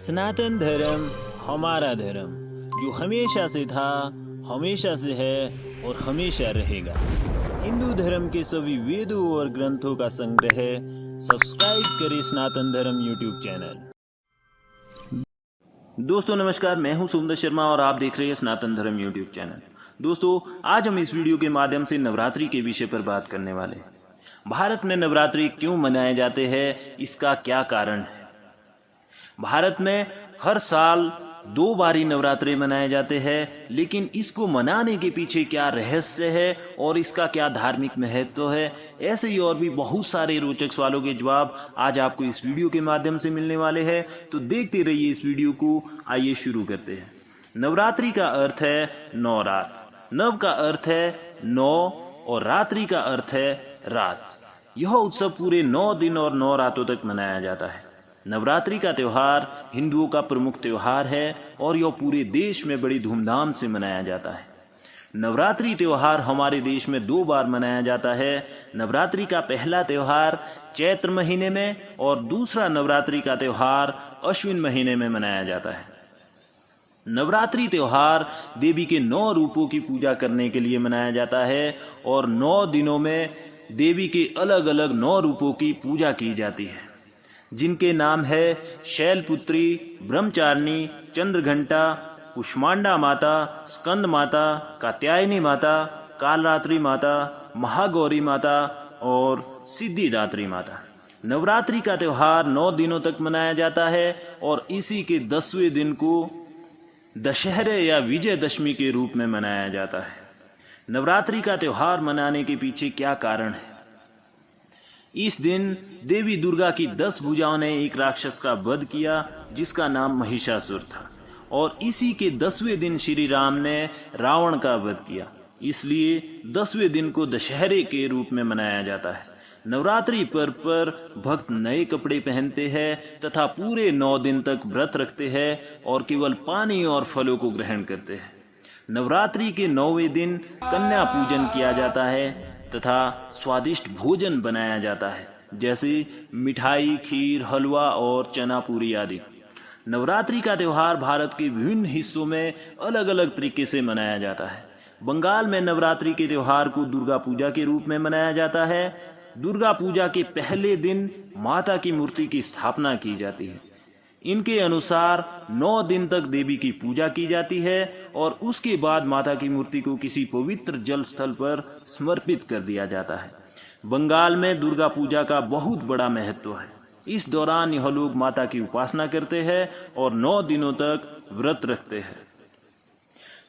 सनातन धर्म हमारा धर्म जो हमेशा से था, हमेशा से है और हमेशा रहेगा। हिंदू धर्म के सभी वेदों और ग्रंथों का संग्रह है। सब्सक्राइब करें सनातन धर्म यूट्यूब चैनल। दोस्तों नमस्कार, मैं हूं सुंदर शर्मा और आप देख रहे हैं सनातन धर्म यूट्यूब चैनल। दोस्तों आज हम इस वीडियो के माध्यम से नवरात्रि के विषय पर बात करने वाले हैं। भारत में नवरात्रि क्यों मनाए जाते हैं, इसका क्या कारण है। भारत में हर साल 2 बारी नवरात्रि मनाए जाते हैं, लेकिन इसको मनाने के पीछे क्या रहस्य है और इसका क्या धार्मिक महत्व है, ऐसे ही और भी बहुत सारे रोचक सवालों के जवाब आज आपको इस वीडियो के माध्यम से मिलने वाले हैं। तो देखते रहिए इस वीडियो को। आइए शुरू करते हैं। नवरात्रि का अर्थ है 9 रात। नव का अर्थ है 9 और रात्रि का अर्थ है रात। यह उत्सव पूरे 9 दिन और 9 रातों तक मनाया जाता है। नवरात्रि का त्यौहार हिंदुओं का प्रमुख त्यौहार है और यह पूरे देश में बड़ी धूमधाम से मनाया जाता है। नवरात्रि त्यौहार हमारे देश में 2 बार मनाया जाता है। नवरात्रि का पहला त्यौहार चैत्र महीने में और दूसरा नवरात्रि का त्यौहार अश्विन महीने में मनाया जाता है। नवरात्रि त्यौहार देवी के 9 रूपों की पूजा करने के लिए मनाया जाता है और 9 दिनों में देवी के अलग अलग 9 रूपों की पूजा की जाती है, जिनके नाम है शैलपुत्री, ब्रह्मचारिणी, चंद्रघंटा, कुष्मांडा माता, स्कंद माता, कात्यायनी माता, कालरात्रि माता, महागौरी माता और सिद्धिदात्री माता। नवरात्रि का त्यौहार 9 दिनों तक मनाया जाता है और इसी के 10वें दिन को दशहरे या विजयदशमी के रूप में मनाया जाता है। नवरात्रि का त्यौहार मनाने के पीछे क्या कारण है। इस दिन देवी दुर्गा की 10 भुजाओं ने एक राक्षस का वध किया जिसका नाम महिषासुर था, और इसी के 10वें दिन श्री राम ने रावण का वध किया। इसलिए 10वें दिन को दशहरे के रूप में मनाया जाता है। नवरात्रि पर्व पर भक्त नए कपड़े पहनते हैं तथा पूरे 9 दिन तक व्रत रखते हैं और केवल पानी और फलों को ग्रहण करते हैं। नवरात्रि के 9वें दिन कन्या पूजन किया जाता है तथा स्वादिष्ट भोजन बनाया जाता है, जैसे मिठाई, खीर, हलवा और चना पूरी आदि। नवरात्रि का त्यौहार भारत के विभिन्न हिस्सों में अलग अलग तरीके से मनाया जाता है। बंगाल में नवरात्रि के त्यौहार को दुर्गा पूजा के रूप में मनाया जाता है। दुर्गा पूजा के पहले दिन माता की मूर्ति की स्थापना की जाती है। इनके अनुसार 9 दिन तक देवी की पूजा की जाती है और उसके बाद माता की मूर्ति को किसी पवित्र जल स्थल पर समर्पित कर दिया जाता है। बंगाल में दुर्गा पूजा का बहुत बड़ा महत्व है। इस दौरान यह लोग माता की उपासना करते हैं और 9 दिनों तक व्रत रखते हैं।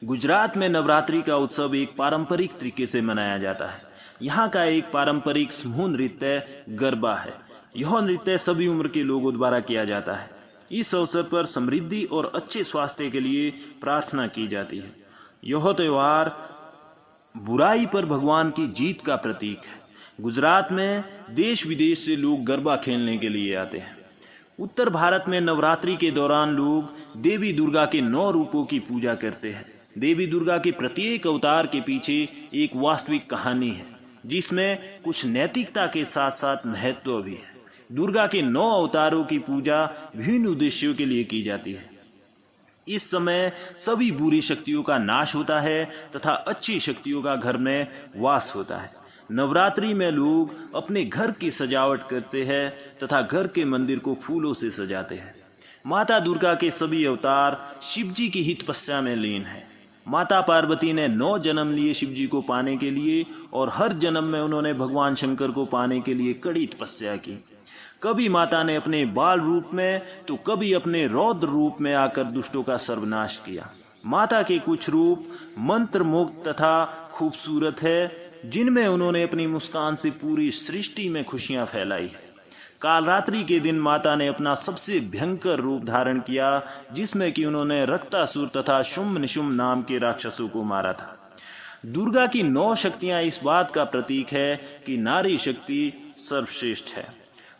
गुजरात में नवरात्रि का उत्सव एक पारंपरिक तरीके से मनाया जाता है। यहाँ का एक पारंपरिक समूह नृत्य गरबा है। यह नृत्य सभी उम्र के लोगों द्वारा किया जाता है। इस अवसर पर समृद्धि और अच्छे स्वास्थ्य के लिए प्रार्थना की जाती है। यह त्यौहार बुराई पर भगवान की जीत का प्रतीक है। गुजरात में देश विदेश से लोग गरबा खेलने के लिए आते हैं। उत्तर भारत में नवरात्रि के दौरान लोग देवी दुर्गा के 9 रूपों की पूजा करते हैं। देवी दुर्गा के प्रत्येक अवतार के पीछे एक वास्तविक कहानी है, जिसमें कुछ नैतिकता के साथ साथ महत्व भी है। दुर्गा के 9 अवतारों की पूजा विभिन्न उद्देश्यों के लिए की जाती है। इस समय सभी बुरी शक्तियों का नाश होता है तथा अच्छी शक्तियों का घर में वास होता है। नवरात्रि में लोग अपने घर की सजावट करते हैं तथा घर के मंदिर को फूलों से सजाते हैं। माता दुर्गा के सभी अवतार शिवजी की ही तपस्या में लीन है। माता पार्वती ने 9 जन्म लिए शिवजी को पाने के लिए और हर जन्म में उन्होंने भगवान शंकर को पाने के लिए कड़ी तपस्या की। कभी माता ने अपने बाल रूप में तो कभी अपने रौद्र रूप में आकर दुष्टों का सर्वनाश किया। माता के कुछ रूप मंत्र मुक्त तथा खूबसूरत है, जिनमें उन्होंने अपनी मुस्कान से पूरी सृष्टि में खुशियां फैलाई है। कालरात्रि के दिन माता ने अपना सबसे भयंकर रूप धारण किया, जिसमें कि उन्होंने रक्तासुर तथा शुंभ निशुंभ नाम के राक्षसों को मारा था। दुर्गा की 9 शक्तियां इस बात का प्रतीक है कि नारी शक्ति सर्वश्रेष्ठ है।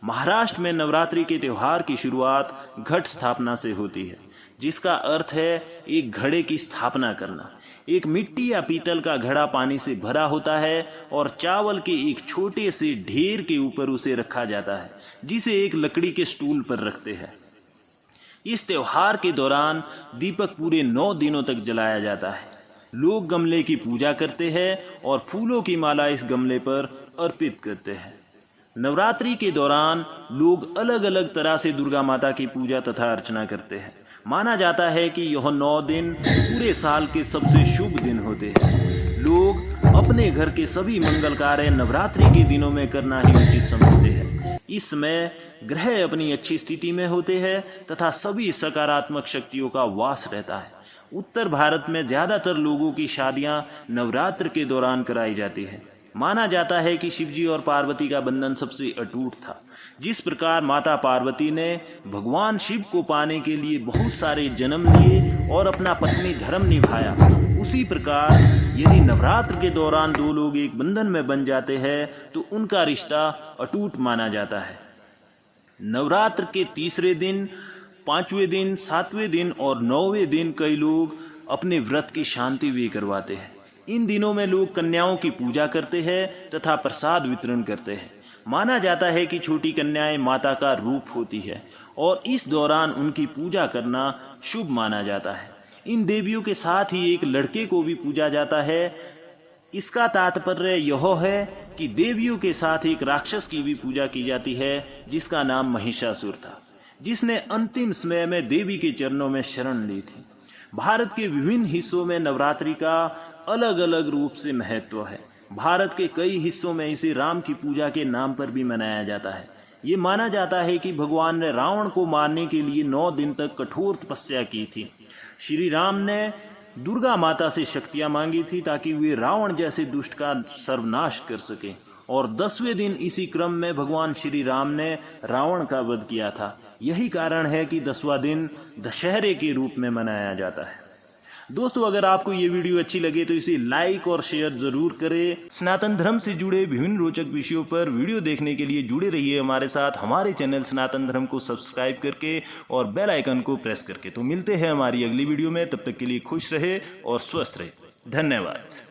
महाराष्ट्र में नवरात्रि के त्यौहार की शुरुआत घट स्थापना से होती है, जिसका अर्थ है एक घड़े की स्थापना करना। एक मिट्टी या पीतल का घड़ा पानी से भरा होता है और चावल के एक छोटे से ढेर के ऊपर उसे रखा जाता है, जिसे एक लकड़ी के स्टूल पर रखते हैं। इस त्योहार के दौरान दीपक पूरे 9 दिनों तक जलाया जाता है। लोग गमले की पूजा करते हैं और फूलों की माला इस गमले पर अर्पित करते हैं। नवरात्रि के दौरान लोग अलग अलग तरह से दुर्गा माता की पूजा तथा अर्चना करते हैं। माना जाता है कि यह 9 दिन पूरे साल के सबसे शुभ दिन होते हैं। लोग अपने घर के सभी मंगल कार्य नवरात्रि के दिनों में करना ही उचित समझते हैं। इस समय ग्रह अपनी अच्छी स्थिति में होते हैं तथा सभी सकारात्मक शक्तियों का वास रहता है। उत्तर भारत में ज्यादातर लोगों की शादियां नवरात्र के दौरान कराई जाती है। माना जाता है कि शिवजी और पार्वती का बंधन सबसे अटूट था। जिस प्रकार माता पार्वती ने भगवान शिव को पाने के लिए बहुत सारे जन्म लिए और अपना पत्नी धर्म निभाया, उसी प्रकार यदि नवरात्र के दौरान दो लोग एक बंधन में बन जाते हैं तो उनका रिश्ता अटूट माना जाता है। नवरात्र के तीसरे दिन, 5वें दिन, 7वें दिन और 9वें दिन कई लोग अपने व्रत की शांति भी करवाते हैं। इन दिनों में लोग कन्याओं की पूजा करते हैं तथा प्रसाद वितरण करते हैं। माना जाता है कि छोटी कन्याएं माता का रूप होती है और इस दौरान उनकी पूजा करना शुभ माना जाता है। इन देवियों के साथ ही एक लड़के को भी पूजा जाता है। इसका तात्पर्य यह है कि देवियों के साथ एक राक्षस की भी पूजा की जाती है जिसका नाम महिषासुर था, जिसने अंतिम समय में देवी के चरणों में शरण ली थी। भारत के विभिन्न हिस्सों में नवरात्रि का अलग अलग रूप से महत्व है। भारत के कई हिस्सों में इसे राम की पूजा के नाम पर भी मनाया जाता है। ये माना जाता है कि भगवान ने रावण को मारने के लिए 9 दिन तक कठोर तपस्या की थी। श्री राम ने दुर्गा माता से शक्तियां मांगी थी ताकि वे रावण जैसे दुष्ट का सर्वनाश कर सके, और 10वें दिन इसी क्रम में भगवान श्री राम ने रावण का वध किया था। यही कारण है कि 10वां दिन दशहरे के रूप में मनाया जाता है। दोस्तों, अगर आपको ये वीडियो अच्छी लगे तो इसे लाइक और शेयर जरूर करें। सनातन धर्म से जुड़े विभिन्न रोचक विषयों पर वीडियो देखने के लिए जुड़े रहिए हमारे साथ, हमारे चैनल सनातन धर्म को सब्सक्राइब करके और बेल आइकन को प्रेस करके। तो मिलते हैं हमारी अगली वीडियो में, तब तक के लिए खुश रहे और स्वस्थ रहे। धन्यवाद।